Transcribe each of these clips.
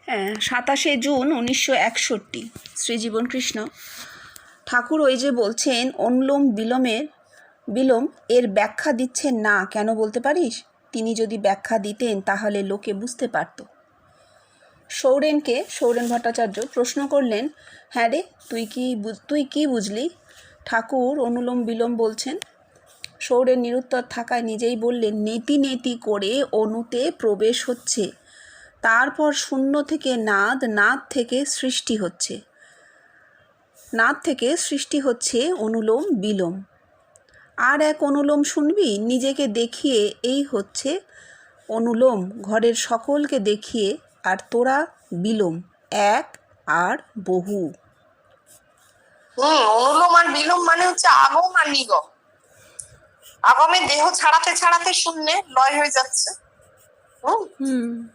হ্যাঁ, 27 জুন 1961 শ্রীজীবন কৃষ্ণ ঠাকুর ওই যে বলছেন অনুলোম বিলোম এর ব্যাখ্যা দিচ্ছেন না কেন বলতে পারিস? তিনি যদি ব্যাখ্যা দিতেন তাহলে লোকে বুঝতে পারত। সৌরেন ভট্টাচার্য প্রশ্ন করলেন, হ্যাঁ রে, তুই কি বুঝলি? ঠাকুর অনুলোম বিলোম বলছেন। সৌরেন নিরুত্তর থাকায় নিজেই বললেন, নেতি নেতি করে অনুতে প্রবেশ হচ্ছে, তারপর শূন্য থেকে নাদ, নাদ থেকে সৃষ্টি হচ্ছে অনুলোম বিলোম। আর এক অনুলোম শুনবি? নিজেকে দেখিয়ে এই হচ্ছে অনুলোম, ঘরের সকলকে দেখিয়ে, আর তোরা বিলোম, এক আর বহু। অনুলোম আর বিলোম মানে হচ্ছে আগম আর নিগম। আগমে দেহ ছাড়াতে ছাড়াতে শূন্যে লয় হয়ে যাচ্ছে,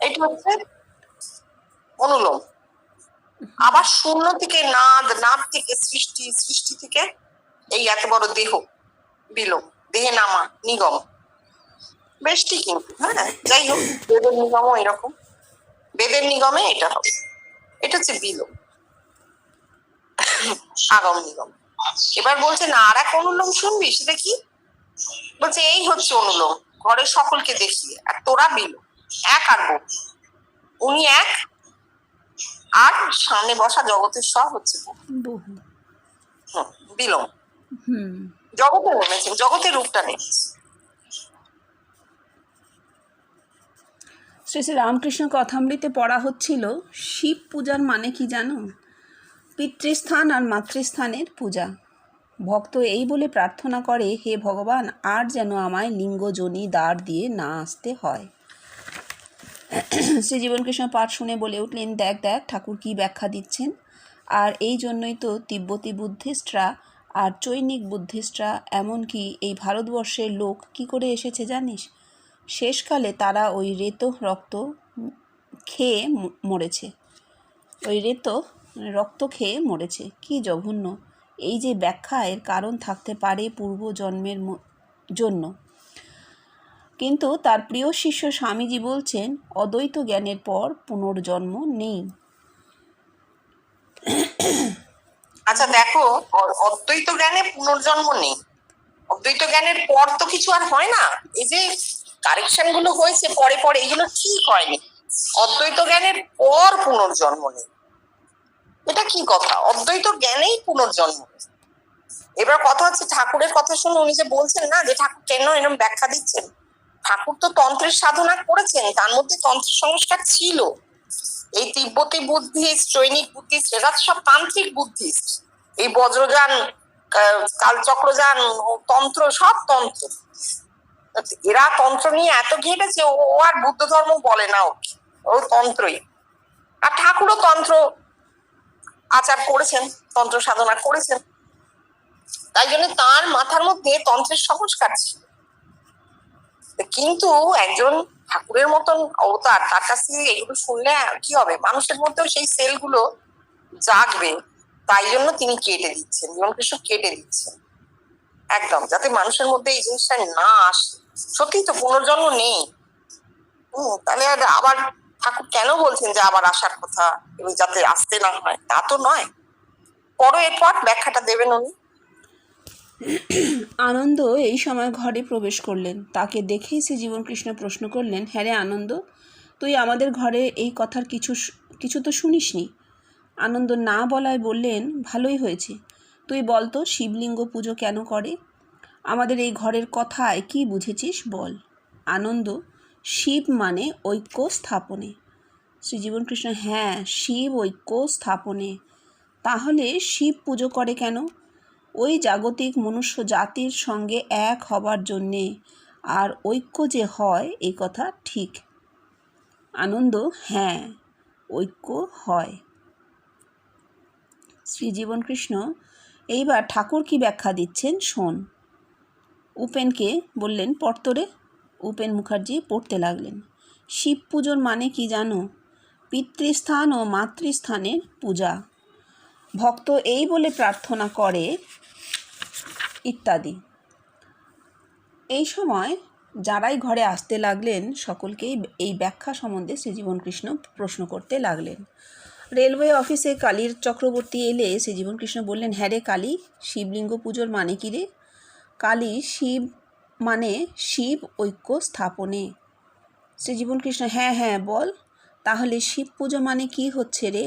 এটা হচ্ছে অনুলোম। আবার শূন্য থেকে নাদ, নাদ থেকে সৃষ্টি, সৃষ্টি থেকে এই এত বড় দেহ বিলোম, দেহে নামা, নিগম। বেশ ঠিক, কিন্তু হ্যাঁ, যাই হোক, বেদের নিগমও এরকম, বেদের নিগমে এটা হবে, এটা হচ্ছে বিলোম, আগম নিগম। এবার বলছে না আর এক অনুলোম শুনবি, সেটা কি? বলছে এই হচ্ছে অনুলোম, ঘরের সকলকে দেখিয়ে, আর তোরা বিলোম, এক আর বহু। উনি এক, আর সামনে বসা জগতের সব হচ্ছে বহু। বিলোম। জগতে নেমেছেন, জগতের রূপটা নেমেছে। শ্রী শ্রী রামকৃষ্ণ কথামৃতে পড়া হচ্ছিল, শিব পূজার মানে কি জানো? পিতৃস্থান আর মাতৃস্থানের পূজা। ভক্ত এই বলে প্রার্থনা করে, হে ভগবান, আর যেন আমায় লিঙ্গজনী দ্বার দিয়ে না আসতে হয়। শ্রীজীবন কৃষ্ণ পাঠ শুনে বলে উঠলেন, দেখ ঠাকুর কি ব্যাখ্যা দিচ্ছেন। আর এই জন্যই তো তিব্বতী বুদ্ধিস্টরা আর চৈনিক বুদ্ধিস্টরা, এমনকি এই ভারতবর্ষের লোক কি করে এসেছে জানিস? শেষকালে তারা ওই রক্ত খেয়ে মরেছে। কি জঘন্য! এই যে ব্যাখ্যা, এর কারণ থাকতে পারে পূর্বজন্মের জন্য, কিন্তু তার প্রিয় শিষ্য স্বামীজি বলছেন, অদ্বৈত জ্ঞানের পর পুনর্জন্ম নেই। আচ্ছা দেখো, অদ্বৈত জ্ঞানে পুনর্জন্ম নেই, অদ্বৈত জ্ঞানের পর তো কিছু আর হয় না। এই যে কারেকশন গুলো হয়েছে পরে পরে, এগুলো ঠিক হয়নি। অদ্বৈত জ্ঞানের পর পুনর্জন্ম নেই, এটা কি কথা? অদ্বৈত জ্ঞানেই পুনর্জন্ম। এবার কথা হচ্ছে, ঠাকুরের কথা শুনে উনি যে বলছেন না, যে ঠাকুর কেন এরকম ব্যাখ্যা দিচ্ছেন। ঠাকুর তো তন্ত্রের সাধনা করেছেন, তার মধ্যে তন্ত্রের সংস্কার ছিল। এই তিব্বতী বুদ্ধিস্ট, চৈনিক বুদ্ধিস্ট, এরা সব তান্ত্রিক বুদ্ধিস্ট। এই বজ্রযান, কালচক্রযান, তন্ত্র, সব তন্ত্র। এরা তন্ত্র নিয়ে এত ঘেটেছে, ও আর বুদ্ধ ধর্ম বলে না, ও তন্ত্রই। আর ঠাকুরও তন্ত্র আচার করেছেন, তন্ত্র সাধনা করেছেন, তাই জন্য তার মাথার মধ্যে তন্ত্রের সংস্কার ছিল। কিন্তু একজন ঠাকুরের মতন অবতার, তার কাছ থেকে এগুলো শুনলে কি হবে? মানুষের মধ্যেও সেই সেলগুলো জাগবে, তাই জন্য তিনি কেটে দিচ্ছেন, জীবনকৃষ্ণ কেটে দিচ্ছেন একদম, যাতে মানুষের মধ্যে এই জিনিসটা না আসে। সত্যি তো পুনর্জন্ম নেই। তাহলে আবার ঠাকুর কেন বলছেন যে আবার আসার কথা, এবং যাতে আসতে না হয়, তা তো নয়। এরপর ব্যাখ্যাটা দেবেন উনি। আনন্দ এই সময় ঘরে প্রবেশ করলেন। তাকে দেখেই শ্রীজীবন কৃষ্ণ প্রশ্ন করলেন, হ্যাঁ রে আনন্দ, তুই আমাদের ঘরে এই কথার কিছু তো শুনিসনি? আনন্দ না বলায় বললেন, ভালোই হয়েছে, তুই বল তো শিবলিঙ্গ পুজো কেন করে? আমাদের এই ঘরের কথায় কি বুঝেছিস বল। আনন্দ, শিব মানে ঐক্য স্থাপনে। শ্রীজীবন কৃষ্ণ, হ্যাঁ, শিব ঐক্য স্থাপনে। তাহলে শিব পুজো করে কেন? ওই জাগতিক মনুষ্য জাতির সঙ্গে এক হবার জন্যে, আর ঐক্য যে হয় এই কথা ঠিক। আনন্দ, হ্যাঁ, ঐক্য হয়। শ্রীজীবন কৃষ্ণ এইবার ঠাকুর কি ব্যাখ্যা দিচ্ছেন শোন। উপেনকে বললেন, পড়তরে। উপেন মুখার্জি পড়তে লাগলেন, শিব পুজোর মানে কি জানো? পিতৃস্থান ও মাতৃস্থানের পূজা। ভক্ত এই বলে প্রার্থনা করে ইত্যাদি। এই সময় যারাই ঘরে আসতে লাগলেন সকলকেই এই ব্যাখ্যা সম্বন্ধে শ্রীজীবনকৃষ্ণ প্রশ্ন করতে লাগলেন। রেলওয়ে অফিসে কালীর চক্রবর্তী এলে শ্রীজীবনকৃষ্ণ বললেন, হ্যাঁ রে কালী, শিবলিঙ্গ পুজোর মানে কী রে? কালী শিব মানে শিব ঐক্য স্থাপনে। শ্রীজীবনকৃষ্ণ, হ্যাঁ হ্যাঁ বল, তাহলে শিব পুজো মানে কি হচ্ছে রে?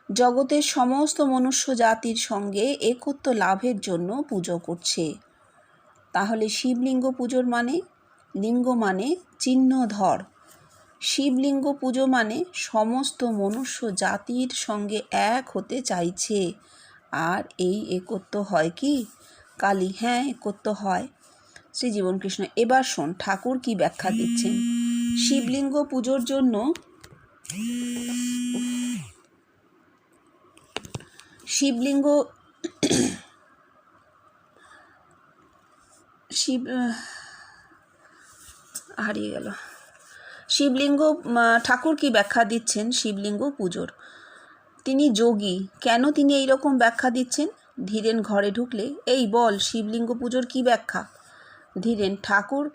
জগতের সমস্ত মনুষ্য জাতির সঙ্গে একত্ব লাভের জন্য পুজো করছে। তাহলে শিবলিঙ্গ পুজোর মানে? লিঙ্গ মানে চিহ্নধর। শিবলিঙ্গ পুজো মানে সমস্ত মনুষ্য জাতির সঙ্গে এক হতে চাইছে। আর এই একত্ব হয় কি? কালী, হ্যাঁ একত্ব হয়। শ্রীজীবনকৃষ্ণ, এবার শোন ঠাকুর কি ব্যাখ্যা দিচ্ছেন। শিবলিঙ্গ পুজোর জন্য শিবলিঙ্গ শিব হারিয়ে গেল। শিবলিঙ্গ ঠাকুর কি ব্যাখ্যা দিচ্ছেন শিবলিঙ্গ পুজোর? তিনি যোগী, কেন তিনি এই রকম ব্যাখ্যা দিচ্ছেন? ধীরেন ঘরে ঢুকলে, এই বল শিবলিঙ্গ পুজোর কি ব্যাখ্যা? ধীরেন, ঠাকুর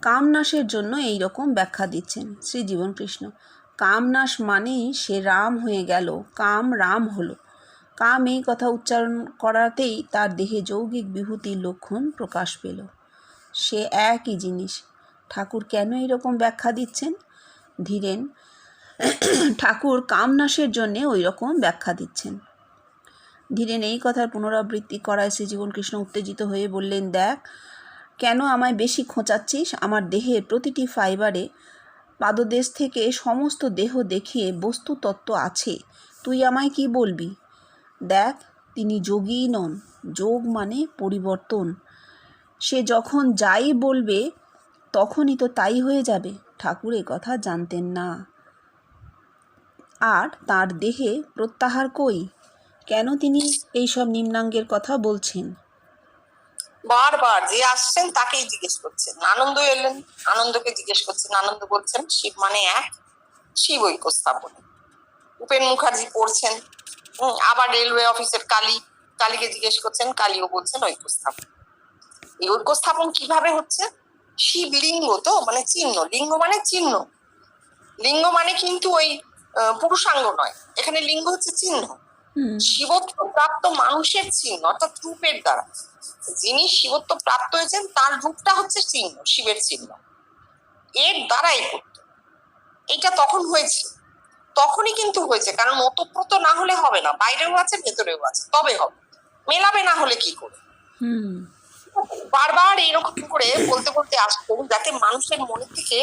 কামনাশের জন্য এই রকম ব্যাখ্যা দিচ্ছেন। শ্রীজীবনকৃষ্ণ, কামনাশ মানেই সে রাম হয়ে গেল, কাম রাম হলো। কাম এই কথা উচ্চারণ করাতেই তার দেহে যৌগিক বিভূতির লক্ষণ প্রকাশ পেল। সে একই জিনিস। ঠাকুর কেন এইরকম ব্যাখ্যা দিচ্ছেন? ধীরেন, ঠাকুর কামনাশের জন্যে ওই রকম ব্যাখ্যা দিচ্ছেন। ধীরেন এই কথার পুনরাবৃত্তি করায় শ্রীজীবনকৃষ্ণ উত্তেজিত হয়ে বললেন, দেখ কেন আমায় বেশি খোঁচাচ্ছিস? আমার দেহের প্রতিটি ফাইবারে পাদদেশ থেকে সমস্ত দেহ দেখিয়ে বস্তুতত্ত্ব আছে, তুই আমায় কি বলবি? দেখ, তিনি যোগীই নন। যোগ মানে পরিবর্তন। সে যখন যাই বলবে তখনই তো তাই হয়ে যাবে। ঠাকুর এ কথা জানতেন না। আর তার দেহে প্রত্যাহার কই? কেন তিনি এইসব নিম্নাঙ্গের কথা বলছেন? বারবার যে আসছেন তাকেই জিজ্ঞেস করছেন। আনন্দ এলেন, আনন্দকে জিজ্ঞেস করছেন। আনন্দ বলছেন শিব মানে এক, শিব ঐক্য স্থাপন। উপেন মুখার্জি পড়ছেন। আবার রেলওয়ে অফিসের কালীকে জিজ্ঞেস করছেন, কালীও বলছেন ঐক্য স্থাপন। এই ঐক্য স্থাপন কিভাবে হচ্ছে? শিবলিঙ্গ তো মানে চিহ্ন, লিঙ্গ মানে চিহ্ন। লিঙ্গ মানে কিন্তু ওই পুরুষাঙ্গ নয়, এখানে লিঙ্গ হচ্ছে চিহ্ন। শিবত্ব প্রাপ্ত মানুষের চিহ্ন, অর্থাৎ রূপের দ্বারা। যিনি শিবত্ব প্রাপ্ত হয়েছেন তার রূপটা হচ্ছে চিহ্ন, শিবের চিহ্ন। এর দ্বারাই করতো। এটা তখন হয়েছে, তখনই কিন্তু হয়েছে, কারণ ওতপ্রোত না হলে হবে না, বাইরেও আছে ভেতরেও আছে, তবে হবে। মেলাবে না হলে কি করে? বারবার এইরকম করে বলতে বলতে আসতেন যাতে মানুষের মনের থেকে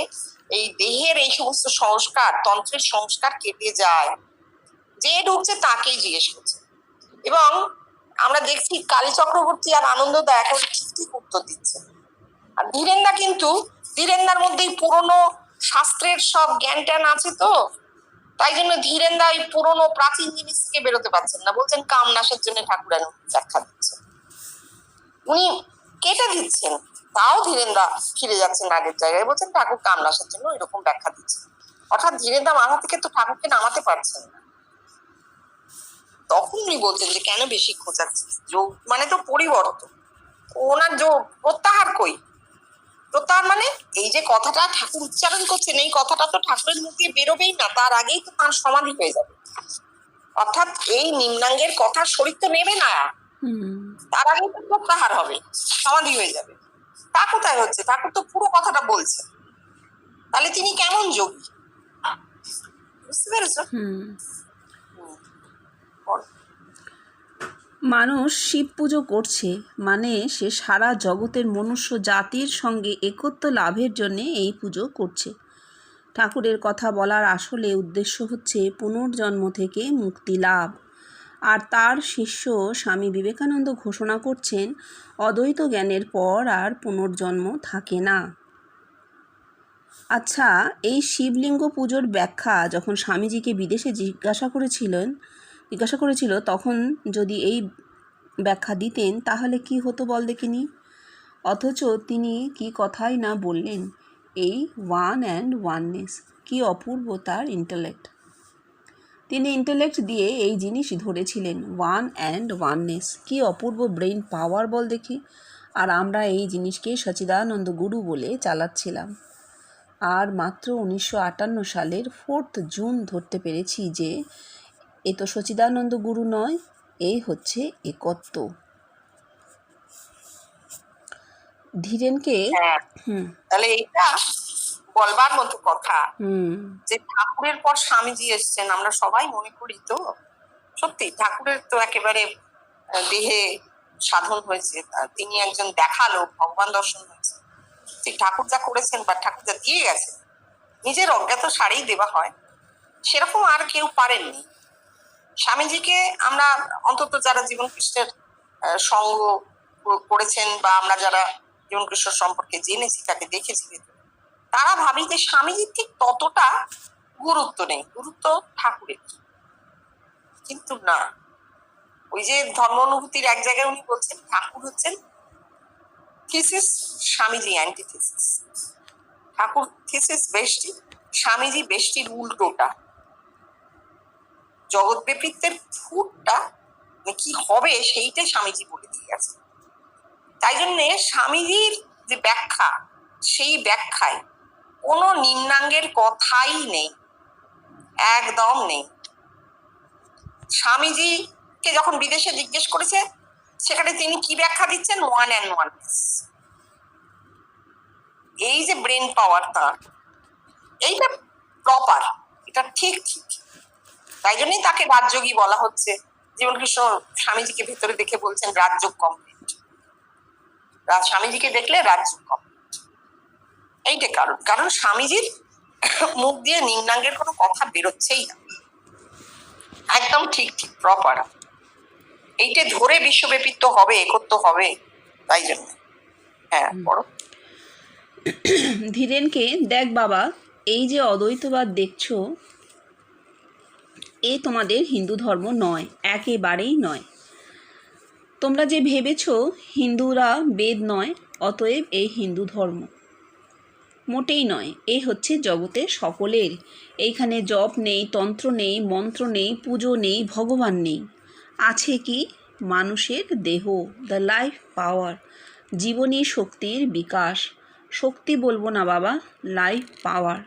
এই দেহের এই সমস্ত সংস্কার, তন্ত্রের সংস্কার কেটে যায়। যে ঢুকছে তাকেই জিজ্ঞেস করছে। এবং আমরা দেখছি কালী চক্রবর্তী আর আনন্দদা এখন ঠিক উত্তর দিচ্ছে। আর ধীরেন্দার মধ্যেই পুরনো শাস্ত্রের সব জ্ঞান ট্যান আছে, তো তাই জন্য ধীরেন্দা ওই পুরনো প্রাচীন জিনিস থেকে বেরোতে পারছেন না। বলছেন কামনাশের জন্য ঠাকুর ব্যাখ্যা দিচ্ছেন, উনি কেটে দিচ্ছেন। তাও ধীরেন্দা ফিরে যাচ্ছেন আগের জায়গায়, বলছেন ঠাকুর কামনাশের জন্য এরকম ব্যাখ্যা দিচ্ছেন। অর্থাৎ ধীরেন্দা মাথা থেকে তো ঠাকুরকে নামাতে পারছেন না। তখন উনি বলছেন যে কেন বেশি খোঁচাচ্ছিস? যোগ মানে তো পরিবর্তন। ওনার যোগ প্রত্যাহার কই? প্রত্যাহার মানে এই যে কথাটা ঠাকুর উচ্চারণ করছেন, এই কথাটা তো ঠাকুরের মুখে বেরোবেই না, তার আগেই তো তার সমাধি হয়ে যাবে। অর্থাৎ এই নিম্নাঙ্গের কথা শরীর তো নেবে না, তার আগেই তো প্রত্যাহার হবে, সমাধি হয়ে যাবে। তা কোথায় হচ্ছে? ঠাকুর তো পুরো কথাটা বলছে। তাহলে তিনি কেমন যোগী? বুঝতে পেরেছ? মানুষ শিব পুজো করছে মানে সে সারা জগতের মনুষ্য জাতির সঙ্গে একত্ব লাভের জন্যে এই পুজো করছে। ঠাকুরের কথা বলার আসলে উদ্দেশ্য হচ্ছে পুনর্জন্ম থেকে মুক্তি লাভ। আর তার শিষ্য স্বামী বিবেকানন্দ ঘোষণা করছেন, অদ্বৈত জ্ঞানের পর আর পুনর্জন্ম থাকে না। আচ্ছা, এই শিবলিঙ্গ পুজোর ব্যাখ্যা যখন স্বামীজিকে বিদেশে জিজ্ঞাসা করেছিল তখন যদি এই ব্যাখ্যা দিতেন তাহলে কি হতো বল দেখিনি? অথচ তিনি কি কথাই না বললেন, এই ওয়ান অ্যান্ড ওয়াননেস। কি অপূর্ব তার ইন্টেলেক্ট! তিনি ইন্টেলেক্ট দিয়ে এই জিনিস ধরেছিলেন, ওয়ান অ্যান্ড ওয়াননেস। কি অপূর্ব ব্রেন পাওয়ার বল দেখি! আর আমরা এই জিনিসকে সচিদানন্দ গুরু বলে চালাচ্ছিলাম। আর মাত্র 1958 সালের 4 জুন ধরতে পেরেছি যে এ তো সচিদানন্দ গুরু নয়, এই হচ্ছে একত্ব। ধীরেনকে হ্যাঁ, হুম তাহলে এইটা বলবার মতো কথা হুম যে ঠাকুরের পর স্বামীজি এসছেন, আমরা সবাই মনে করি তো সত্যি ঠাকুরের তো একেবারে দেহে সাধন হয়েছে, তিনি একজন দেখালো, ভগবান দর্শন হয়েছে। ঠাকুর যা করেছেন বা ঠাকুর যা দিয়ে গেছেন, নিজের অজ্ঞাত সারেই দেওয়া হয়, সেরকম আর কেউ পারেননি। স্বামীজিকে আমরা অন্তত যারা জীবন কৃষ্ণের সঙ্গ করেছেন বা আমরা যারা জীবন কৃষ্ণ সম্পর্কে জেনেছি, তাকে দেখেছি, তারা ভাবি যে স্বামীজির ঠিক ততটা গুরুত্ব নেই, গুরুত্ব ঠাকুরের। কিন্তু না, ওই যে ধর্ম অনুভূতির এক জায়গায় উনি বলছেন ঠাকুর হচ্ছেন থিসিস, স্বামীজি অ্যান্টিথিসিস। ঠাকুর থিসিস বেষ্টি, স্বামীজি বেষ্টির উল্টোটা। জগৎব্যাপিত্বের ফুটটা কি হবে সেইটাই স্বামীজি বলে দিয়ে গেছে। তাই জন্যে স্বামীজির যে ব্যাখ্যা, সেই ব্যাখ্যায় কোনো নিম্নাঙ্গের কথাই নেই, একদম নেই। স্বামীজিকে যখন বিদেশে জিজ্ঞেস করেছে, সেখানে তিনি কি ব্যাখ্যা দিচ্ছেন? One and one. এই যে ব্রেন পাওয়ার তার, এইটা প্রপার, এটা ঠিক ঠিক। তাই জন্যই তাকে রাজযোগী বলা হচ্ছে। জীবন কৃষ্ণ স্বামীজিকে ভেতরে দেখে বলছেন রাজযোগ কমপ্লিট, স্বামীজিকে দেখলে রাজযোগ কমপ্লিট। এইটা কারণ, কারণ স্বামীজির মুখ দিয়ে নিম্নাঙ্গের কোনো কথা বেরোচ্ছেই না, একদম ঠিক ঠিক প্রপার। এইটা ধরে বিশ্বব্যাপিত্ব হবে, একত্ব হবে। তাই জন্য হ্যাঁ বড় ধীরেনকে, দেখ বাবা, এই যে অদ্বৈতবাদ দেখছো, এ তোমাদের হিন্দু ধর্ম নয়, একেবারেই নয়। তোমরা যে ভেবেছ হিন্দুরা বেদ নয়, অতএব এই হিন্দু ধর্ম, মোটেই নয়। এই হচ্ছে জগতের সকলের। এইখানে জপ নেই, তন্ত্র নেই, মন্ত্র নেই, পুজো নেই, ভগবান নেই। আছে কি? মানুষের দেহ, দ্য লাইফ পাওয়ার, জীবনী শক্তির বিকাশ। শক্তি বলবো না বাবা, লাইফ পাওয়ার।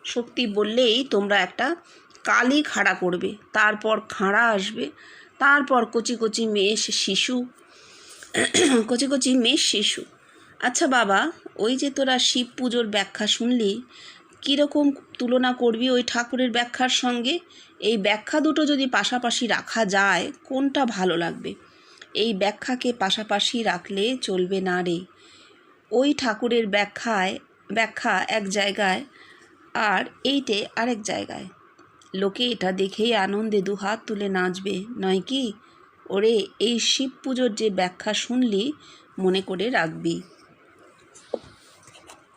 শক্তি বললেই তোমরা একটা কালি খাড়া করবে, তারপর খাঁড়া আসবে, তারপর কচি কচি মেষ শিশু, কচি কচি মেষ শিশু। আচ্ছা বাবা, ওই যে তোরা শিব পুজোর ব্যাখ্যা শুনলি, কীরকম তুলনা করবি ওই ঠাকুরের ব্যাখ্যার সঙ্গে? এই ব্যাখ্যা দুটো যদি পাশাপাশি রাখা যায়, কোনটা ভালো লাগবে? এই ব্যাখ্যাকে পাশাপাশি রাখলে চলবে না রে। ওই ঠাকুরের ব্যাখ্যা এক জায়গায়, আর এইটে আরেক জায়গায়। লোকে এটা দেখেই আনন্দে দুহাত তুলে নাচবে, নয় কি? ওরে, এই শিব পুজোর যে ব্যাখ্যা শুনলি, মনে করে রাখবি।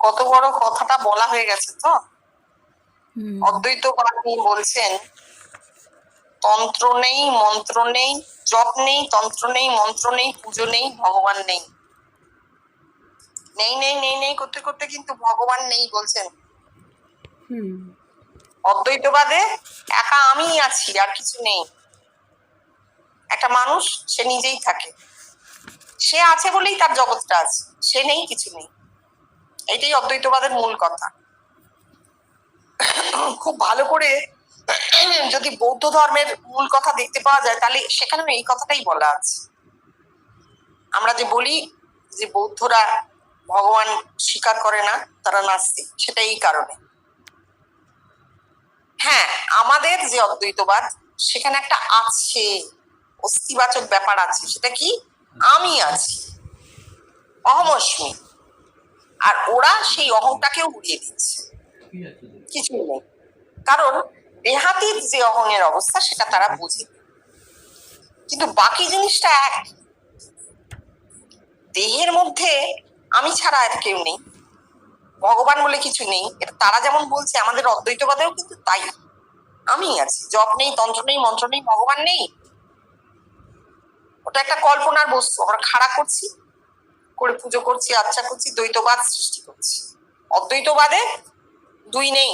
কত বড় কথাটা বলা হয়ে গেছে তো। অদ্বৈতবাদ নিয়ে বলছেন তন্ত্র নেই, মন্ত্র নেই, জপ নেই, তন্ত্র নেই, মন্ত্র নেই, পুজো নেই, ভগবান নেই। নেই নেই নেই নেই করতে করতে কিন্তু ভগবান নেই বলছেন। অদ্বৈতবাদে একা আমিই আছি, আর কিছু নেই। একটা মানুষ, সে নিজেই থাকে, সে আছে বলেই তার জগৎটা আছে, সে নেই, কিছু নেই। এটাই অদ্বৈতবাদের মূল কথা। খুব ভালো করে যদি বৌদ্ধ ধর্মের মূল কথা দেখতে পাওয়া যায়, তাহলে সেখানেও এই কথাটাই বলা আছে। আমরা যে বলি যে বৌদ্ধরা ভগবান স্বীকার করে না, তারা নাস্তিক, সেটা এই কারণে। হ্যাঁ, আমাদের যে অদ্বৈতবাদ, সেখানে একটা আছে, অস্তিবাচক ব্যাপার আছে। সেটা কি? আমি আছি, অহমস্মি। আর ওরা সেই অহংটাকেও উড়িয়ে দিচ্ছে, কিছু নেই। কারণ দেহাতীত যে অহংয়ের অবস্থা, সেটা তারা বুঝে। কিন্তু বাকি জিনিসটা এক, দেহের মধ্যে আমি ছাড়া আর কেউ নেই, ভগবান বলে কিছু নেই। এটা তারা যেমন বলছে, আমাদের অদ্বৈতবাদেও কিন্তু তাই। আমি আছি, জপ নেই, তন্ত্র নেই, মন্ত্র নেই, ভগবান নেই। ওটা একটা কল্পনার বস্তু, আমরা খাড়া করছি, করে পুজো করছি, আচ্ছা করছি, দ্বৈতবাদ সৃষ্টি করছি। অদ্বৈতবাদে দুই নেই,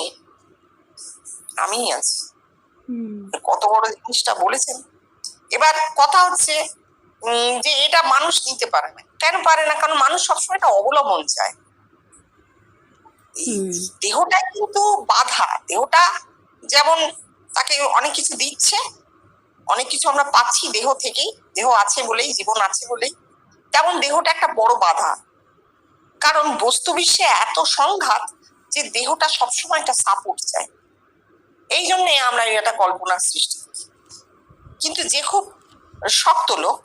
আমি আছি। কত বড় জিনিসটা বলেছেন। এবার কথা হচ্ছে যে এটা মানুষ নিতে পারে না। কেন পারে না? কারণ মানুষ সবসময় একটা অবলম্বন চায়। এই হুম দেহটা কিন্তু বাধা। দেহটা যেমন তাকে অনেক কিছু দিচ্ছে, অনেক কিছু আমরা পাচ্ছি দেহ থেকেই, দেহ আছে বলেই, জীবন আছে বলেই, তেমন দেহটা একটা বড় বাধা। কারণ বস্তু বিশ্বে এত সংঘাত যে দেহটা সবসময় একটা সাপোর্ট চায়। এই জন্যে আমরা এটা কল্পনার সৃষ্টি করি। কিন্তু যে খুব শক্ত লোক,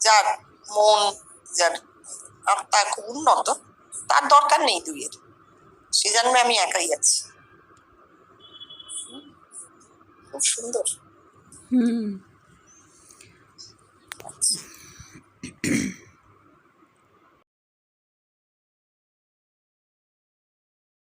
যার মন, যার আত্মা খুব উন্নত, তার দরকার নেই দুইয়ের। সে জন্মে আমি একাই আছি। খুব সুন্দর। হুম